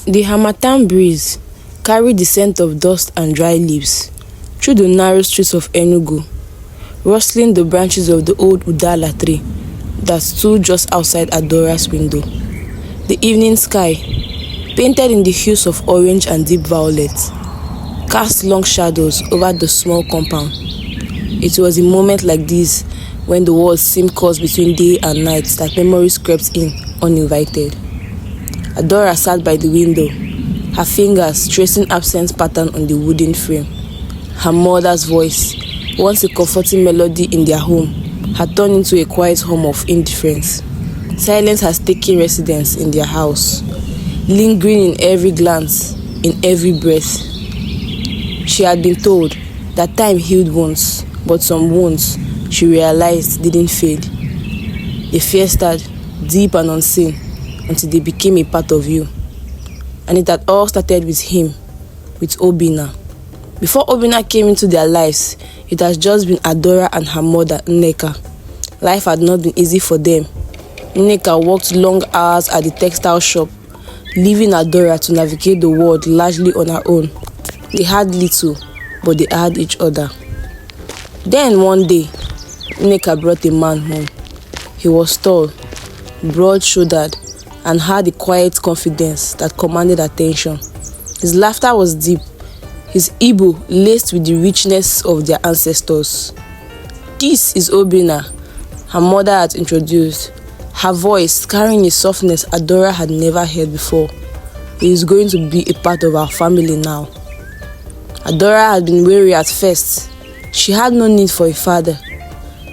The harmattan breeze carried the scent of dust and dry leaves through the narrow streets of Enugu, rustling the branches of the old udala tree that stood just outside Adora's window. The evening sky, painted in the hues of orange and deep violet, cast long shadows over the small compound. It was a moment like this when the world seemed caught between day and night that memories crept in uninvited. Adora sat by the window, her fingers tracing absent pattern on the wooden frame. Her mother's voice, once a comforting melody in their home, had turned into a quiet hum of indifference. Silence has taken residence in their house, lingering in every glance, in every breath. She had been told that time healed wounds, but some wounds, she realized, didn't fade. They festered, deep and unseen, until they became a part of you. And it had all started with him, with Obinna. Before Obinna came into their lives, it has just been Adora and her mother, Nneka. Life had not been easy for them. Nneka worked long hours at the textile shop, leaving Adora to navigate the world largely on her own. They had little, but they had each other. Then one day, Nneka brought a man home. He was tall, broad-shouldered, and had a quiet confidence that commanded attention. His laughter was deep, his Igbo laced with the richness of their ancestors. "This is Obinna," her mother had introduced, her voice carrying a softness Adora had never heard before. "He is going to be a part of our family now." Adora had been wary at first. She had no need for a father.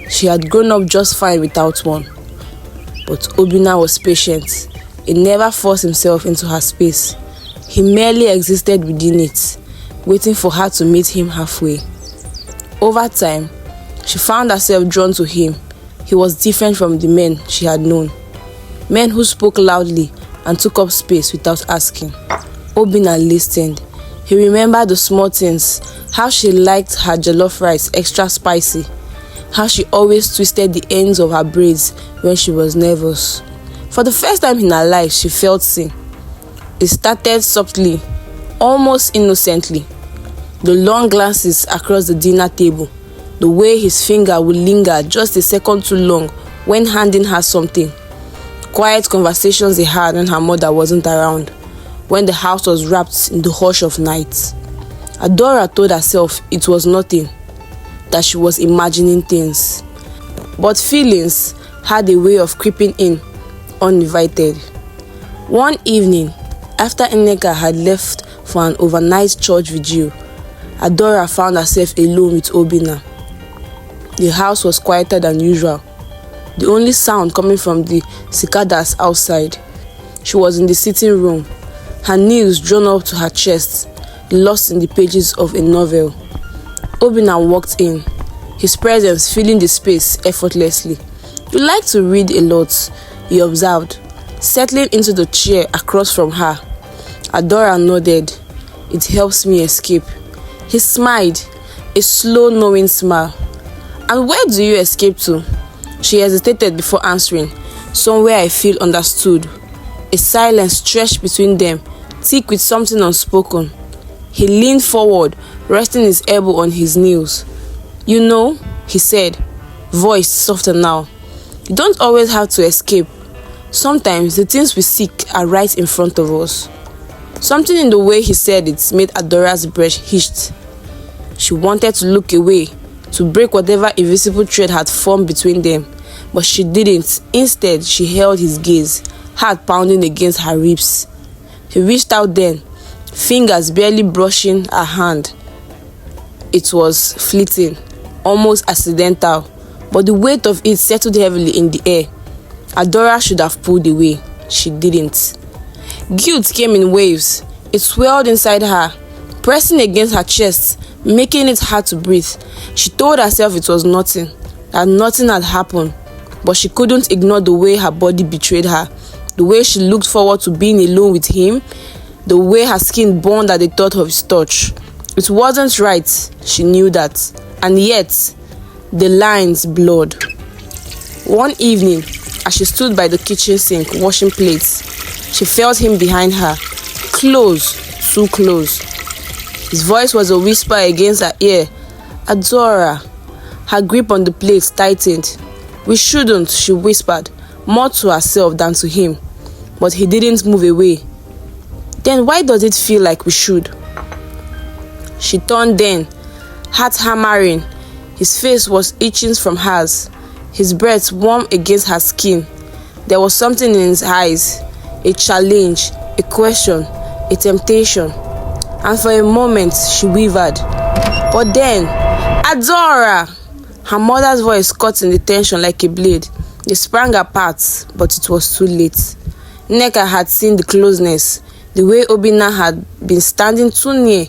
She had grown up just fine without one. But Obinna was patient. He never forced himself into her space. He merely existed within it, waiting for her to meet him halfway. Over time, she found herself drawn to him. He was different from the men she had known. Men who spoke loudly and took up space without asking. Obinna listened. He remembered the small things, how she liked her jollof rice extra spicy, how she always twisted the ends of her braids when she was nervous. For the first time in her life, she felt seen. It started softly, almost innocently. The long glances across the dinner table, the way his finger would linger just a second too long when handing her something. Quiet conversations they had when her mother wasn't around, when the house was wrapped in the hush of night. Adora told herself it was nothing, that she was imagining things. But feelings had a way of creeping in, uninvited. One evening, after Nneka had left for an overnight church vigil, Adora found herself alone with Obinna. The house was quieter than usual, the only sound coming from the cicadas outside. She was in the sitting room, her knees drawn up to her chest, lost in the pages of a novel. Obinna walked in, his presence filling the space effortlessly. "You like to read a lot," he observed, settling into the chair across from her. Adora nodded. "It helps me escape." He smiled, a slow, knowing smile. "And where do you escape to?" She hesitated before answering. "Somewhere I feel understood." A silence stretched between them, thick with something unspoken. He leaned forward, resting his elbow on his knees. "You know," he said, voice softer now, "you don't always have to escape. Sometimes the things we seek are right in front of us." Something in the way he said it made Adora's breath hitched. She wanted to look away, to break whatever invisible thread had formed between them, but she didn't. Instead, she held his gaze, heart pounding against her ribs. He reached out then, fingers barely brushing her hand. It was fleeting, almost accidental, but the weight of it settled heavily in the air. Adora should have pulled away. She didn't. Guilt came in waves. It swelled inside her, pressing against her chest, making it hard to breathe. She told herself it was nothing, that nothing had happened, but she couldn't ignore the way her body betrayed her, the way she looked forward to being alone with him, the way her skin burned at the thought of his touch. It wasn't right, she knew that, and yet, the lines blurred. One evening, as she stood by the kitchen sink washing plates, she felt him behind her. Close, too close. His voice was a whisper against her ear. Adora. Her grip on the plate tightened. We shouldn't, she whispered, more to herself than to him. But he didn't move away. Then why does it feel like we should? She turned then, heart hammering. His face was itching from hers, his breath warm against her skin. There was something in his eyes, a challenge, a question, a temptation. And for a moment she wavered. But then, Adora! Her mother's voice cut in the tension like a blade. They sprang apart, but it was too late. Nneka had seen the closeness, the way Obinna had been standing too near,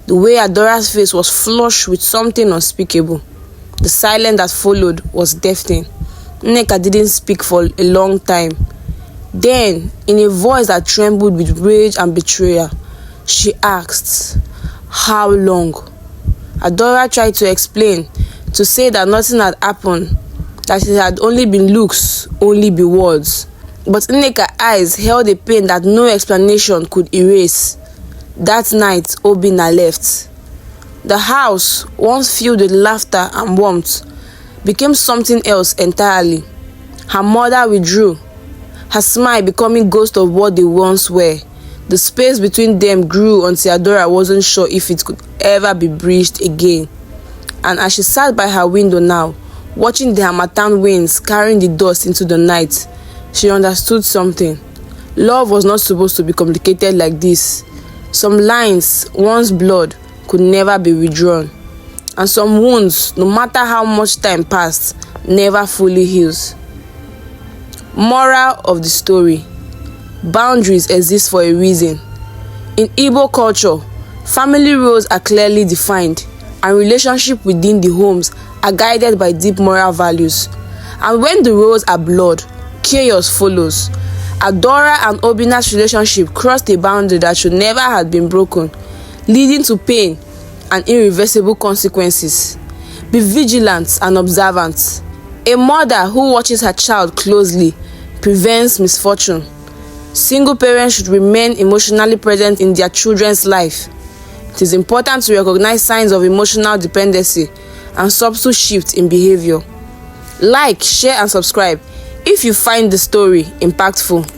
the way Adora's face was flushed with something unspeakable. The silence that followed was deafening. Nneka didn't speak for a long time. Then, in a voice that trembled with rage and betrayal, she asked, "How long?" Adora tried to explain, to say that nothing had happened, that it had only been looks, only be words. But Nneka's eyes held a pain that no explanation could erase. That night, Obinna left. The house, once filled with laughter and warmth, became something else entirely. Her mother withdrew, her smile becoming ghost of what they once were. The space between them grew until Adora wasn't sure if it could ever be bridged again. And as she sat by her window now, watching the harmattan winds carrying the dust into the night, she understood something. Love was not supposed to be complicated like this. Some lines, once blood, could never be withdrawn. And some wounds, no matter how much time passed, never fully heals. Moral of the story: boundaries exist for a reason. In Igbo culture, family roles are clearly defined, and relationships within the homes are guided by deep moral values. And when the roles are blurred, chaos follows. Adora and Obinna's relationship crossed a boundary that should never have been broken, leading to pain and irreversible consequences. Be vigilant and observant. A mother who watches her child closely prevents misfortune. Single parents should remain emotionally present in their children's life. It is important to recognize signs of emotional dependency and subtle shifts in behavior. Like, share, and subscribe if you find the story impactful.